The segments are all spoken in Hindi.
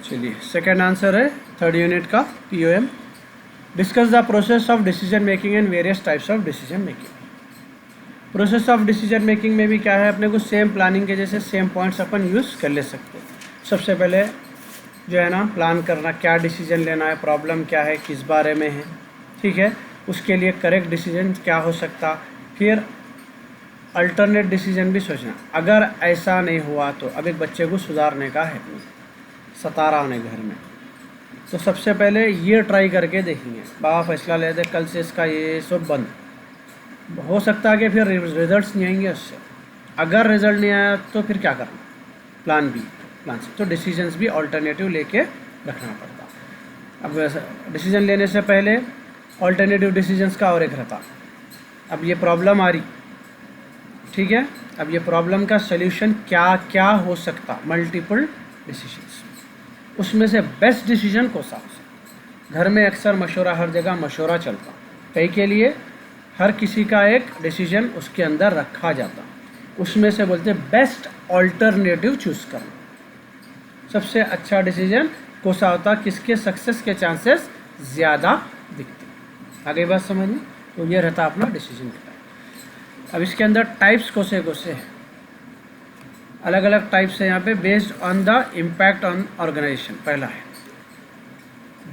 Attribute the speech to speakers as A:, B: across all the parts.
A: चलिए सेकेंड आंसर है थर्ड यूनिट का POM। Discuss the process of decision making and various types of decision making. Process of decision making में भी क्या है, अपने को सेम प्लानिंग के जैसे सेम पॉइंट्स अपन यूज़ कर ले सकते हैं। सबसे पहले जो है ना प्लान करना, क्या डिसीजन लेना है, प्रॉब्लम क्या है, किस बारे में है, ठीक है, उसके लिए करेक्ट डिसीजन क्या हो सकता। फिर अल्टरनेट डिसीजन भी सोचना, अगर ऐसा नहीं हुआ तो अब एक बच्चे को सुधारने का है, सता रहा है घर में, तो सबसे पहले ये ट्राई करके देखेंगे, बाबा फैसला ले दे कल से इसका ये सब बंद। हो सकता है कि फिर रिजल्ट्स नहीं आएंगे उससे, अगर रिजल्ट नहीं आया तो फिर क्या करना, प्लान बी, प्लान सी। तो डिसीजंस भी अल्टरनेटिव लेके रखना पड़ता। अब डिसीजन लेने से पहले अल्टरनेटिव डिसीजंस का और एक रहता, अब ये प्रॉब्लम आ रही, ठीक है, अब ये प्रॉब्लम का सल्यूशन क्या क्या हो सकता, मल्टीपल डिसीजंस, उसमें से बेस्ट डिसीजन कौन सा हो सकता। घर में अक्सर मशवरा, हर जगह मशवरा चलता, कई के लिए हर किसी का एक डिसीजन उसके अंदर रखा जाता, उसमें से बोलते बेस्ट ऑल्टरनेटिव चूज़ करना, सबसे अच्छा डिसीजन कौन सा होता, किसके सक्सेस के चांसेस ज़्यादा दिखते। आगे बात समझ में, तो ये रहता अपना डिसीजन का। अब इसके अंदर टाइप्स कौन से हैं, अलग अलग टाइप्स है यहाँ पे। Based on the impact on organisation, पहला है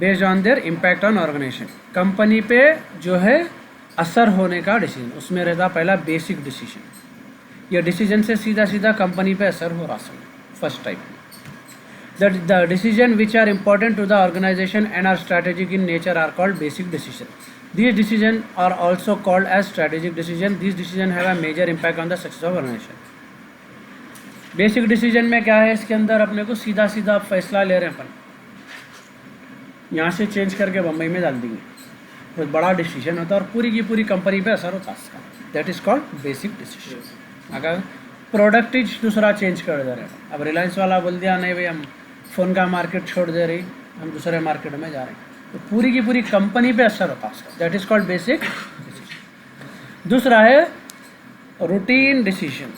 A: based on their impact on organisation, company पे जो है असर होने का डिसीजन, उसमें रहता पहला बेसिक डिसीजन, यह डिसीजन से सीधा सीधा कंपनी पे असर हो रहा है, first type. The decision which are important to the organisation and are strategic in nature are called basic decision. These decisions are also called as strategic decision. These decisions have a major impact on the success of organization. Basic decision में क्या है, इसके अंदर अपने को सीधा सीधा फैसला ले रहे हैं अपन, यहाँ से चेंज करके बम्बई में डाल देंगे, बहुत बड़ा डिसीजन होता है और पूरी की पूरी कंपनी पे असर होता है इसका, that is called basic decision. अगर प्रोडक्ट ही दूसरा चेंज कर दे रहे हैं, अब रिलायंस वाला बोल दिया नहीं भाई हम फ़ोन का मार्केट छोड़ दे रही, हम दूसरे मार्केट में जा रहे हैं, तो पूरी की पूरी कंपनी पे असर होता है उसका, that is called basic decision. दूसरा है routine decision.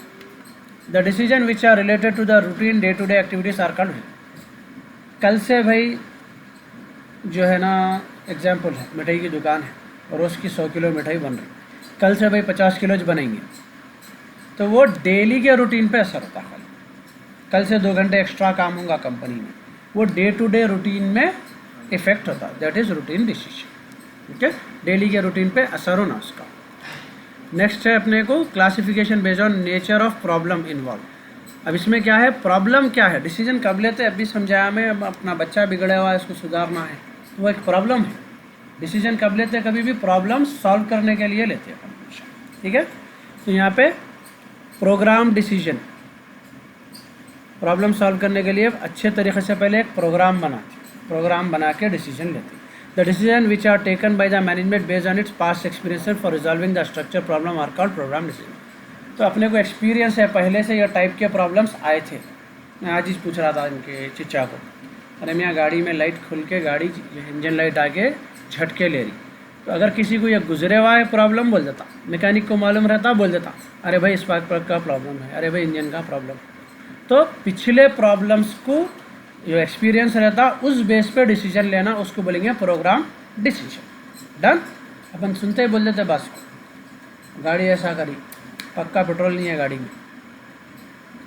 A: The decision which are related to the routine day to day activities are called. कल से भाई जो है ना, एग्जाम्पल है, मिठाई की दुकान है, रोज़ की 100 किलो मिठाई बन रही, कल से भाई 50 किलो बनेंगे, तो वो डेली के रूटीन पे असर होता है। कल से 2 घंटे एक्स्ट्रा काम होगा कंपनी में, वो डे टू डे रूटीन में इफेक्ट होता है, दैट इज़ रूटीन डिसीजन। ठीक है, डेली के रूटीन पे असर होना उसका। नेक्स्ट है अपने को classification based on nature of problem involve. अब इसमें क्या है, प्रॉब्लम क्या है, डिसीजन कब लेते हैं, अभी समझाया मैं, अब अपना बच्चा बिगड़ा हुआ है उसको सुधारना है, तो वो एक प्रॉब्लम है। डिसीजन कब लेते हैं, कभी भी प्रॉब्लम सॉल्व करने के लिए लेते हैं हमेशा। ठीक है, तो यहाँ पे प्रोग्राम डिसीजन, प्रॉब्लम सॉल्व करने के लिए अच्छे तरीके से पहले एक प्रोग्राम बनाते, प्रोग्राम बना के डिसीजन लेते। The decision which are taken by the management based on its past experience for resolving the structure problem are called programme decision. तो अपने को एक्सपीरियंस है, पहले से यह टाइप के प्रॉब्लम्स आए थे। मैं आज ही पूछ रहा था इनके चिच्चा को, अरे मैं गाड़ी में लाइट खुल के गाड़ी इंजन लाइट आके झटके ले रही, तो अगर किसी को यह गुजरे हुआ है प्रॉब्लम बोल देता, मैकेनिक को मालूम रहता बोल देता अरे भाई स्पार्क प्लग का प्रॉब्लम है, अरे भाई इंजन का प्रॉब्लम। तो पिछले प्रॉब्लम्स को जो एक्सपीरियंस रहता उस बेस पे डिसीजन लेना, उसको बोलेंगे प्रोग्राम डिसीजन। डन। अपन सुनते ही बोल देते बस गाड़ी ऐसा करी, पक्का पेट्रोल नहीं है गाड़ी में,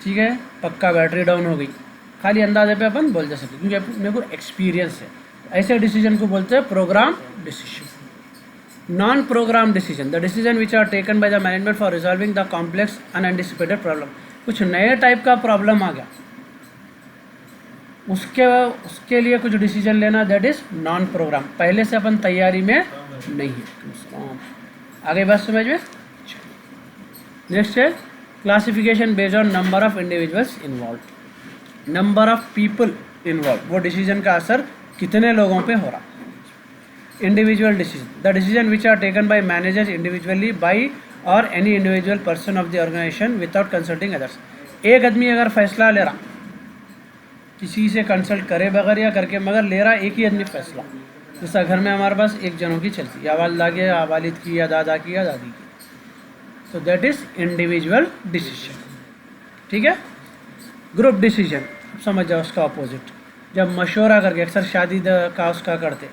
A: ठीक है, पक्का बैटरी डाउन हो गई, खाली अंदाजे पे अपन बोल दे सकते क्योंकि मेरे को एक्सपीरियंस है। ऐसे डिसीजन को बोलते हैं programme decision. Non programme decision, the decision which are taken by the management for resolving the complex unanticipated problem. कुछ नए टाइप का प्रॉब्लम आ गया, उसके लिए कुछ डिसीजन लेना, दैट इज नॉन प्रोग्राम, पहले से अपन तैयारी में नहीं है। आगे बात समझ में। नेक्स्ट है classification based on number of individuals involve. Number of people involve, वो डिसीजन का असर कितने लोगों पे हो रहा। Individual decision, the decision which are taken by managers individually by or any individual person of the organisation without consulting others. एक आदमी अगर फैसला ले रहा, किसी से कंसल्ट करे बगैर या करके, मगर ले रहा एक ही आदमी फैसला, जैसा घर में हमारे पास एक जनों की चलती, या वालिदा की, या वालिद की, या दादा की, या दादी की, तो दैट इज इंडिविजुअल डिसीजन। ठीक है। ग्रुप डिसीजन समझ जाओ उसका अपोजिट। जब मशवरा करके, अक्सर शादी का उसका करते,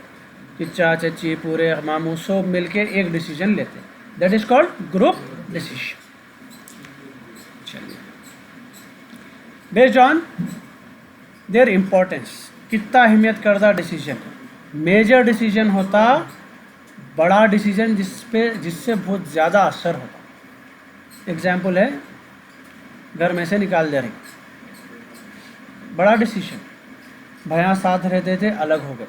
A: चिच्चा चच्ची पूरे मामू सब मिलके एक डिसीजन लेते, that is called group decision. चलिए, बेस्ड ऑन देयर इम्पोर्टेंस, कितना अहमियत करता डिसीजन। मेजर डिसीजन होता बड़ा डिसीजन जिससे बहुत ज़्यादा असर होता। एग्जाम्पल है, घर में से निकाल दे रही, बड़ा डिसीजन। भैया साथ रहते थे, अलग हो गए,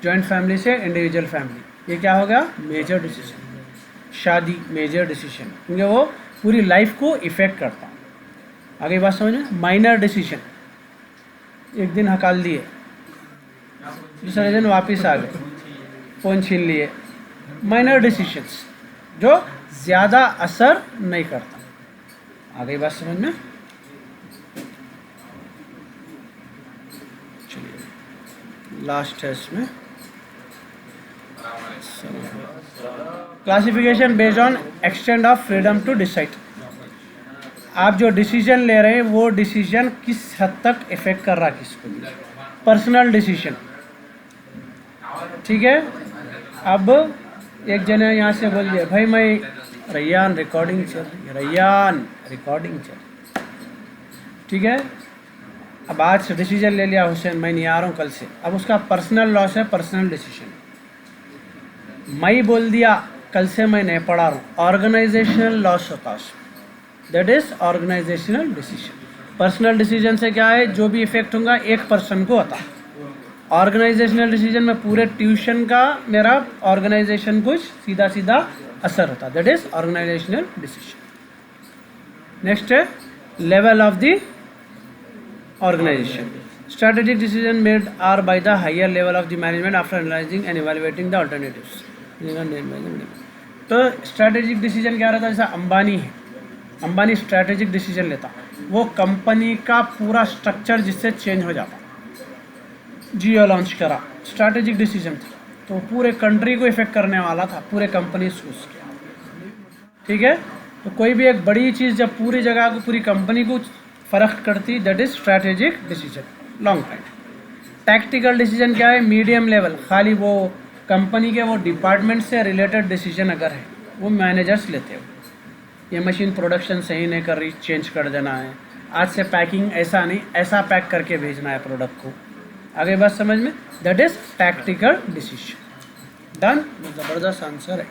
A: जॉइंट फैमिली से इंडिविजुअल फैमिली, ये क्या हो गया? Major decision. शादी मेजर डिसीजन, क्योंकि वो पूरी लाइफ को इफ़ेक्ट करता। आगे बात समझ में? माइनर डिसीजन, एक दिन हकाल दिए, दूसरे दिन वापस आ गए, फ़ोन छीन लिए, माइनर डिसीजंस जो ज़्यादा असर नहीं करता। आगे बात समझ में? चलिए, लास्ट है इसमें classification based on extend of freedom to decide. आप जो डिसीजन ले रहे हैं वो डिसीजन किस हद तक इफेक्ट कर रहा है किसको? पर्सनल डिसीजन, ठीक है। अब एक जने यहाँ से बोल दिया, भाई मैं रैयान रिकॉर्डिंग चल रही है, रैयान रिकॉर्डिंग चल रही, ठीक है। अब आज डिसीजन ले लिया हुसैन, मैं नहीं आ रहा हूँ कल से, अब उसका पर्सनल लॉस है, पर्सनल डिसीजन। मैं बोल दिया कल से मैं नहीं पढ़ा रहा हूँ, ऑर्गेनाइजेशनल लॉस होता है, that is organisational decision. Personal decision से क्या है, जो भी इफेक्ट होगा एक पर्सन को होता। ऑर्गेनाइजेशनल डिसीजन में पूरे ट्यूशन का मेरा ऑर्गेनाइजेशन कुछ सीधा सीधा असर होता, that is organisational decision. Next है level of the organisation. Strategic decision made are by the higher level of the management after analysing and evaluating the alternatives. तो स्ट्रैटेजिक डिसीजन क्या रहता है? जैसा अंबानी है, अंबानी स्ट्रैटेजिक डिसीजन लेता, वो कंपनी का पूरा स्ट्रक्चर जिससे चेंज हो जाता। जियो लॉन्च करा, स्ट्रैटेजिक डिसीजन था, तो पूरे कंट्री को इफेक्ट करने वाला था, पूरे कंपनी को उसके, ठीक है। तो कोई भी एक बड़ी चीज़ जब पूरी जगह को, पूरी कंपनी को फ़र्क करती, that is strategic decision, long time. Tactical decision क्या है? मीडियम लेवल, खाली वो कंपनी के वो डिपार्टमेंट से रिलेटेड डिसीजन अगर है वो मैनेजर्स लेते हो, ये मशीन प्रोडक्शन सही नहीं कर रही, चेंज कर देना है, आज से पैकिंग ऐसा नहीं, ऐसा पैक करके भेजना है प्रोडक्ट को। आगे बात समझ में? That is tactical decision. Done, ज़बरदस्त आंसर है।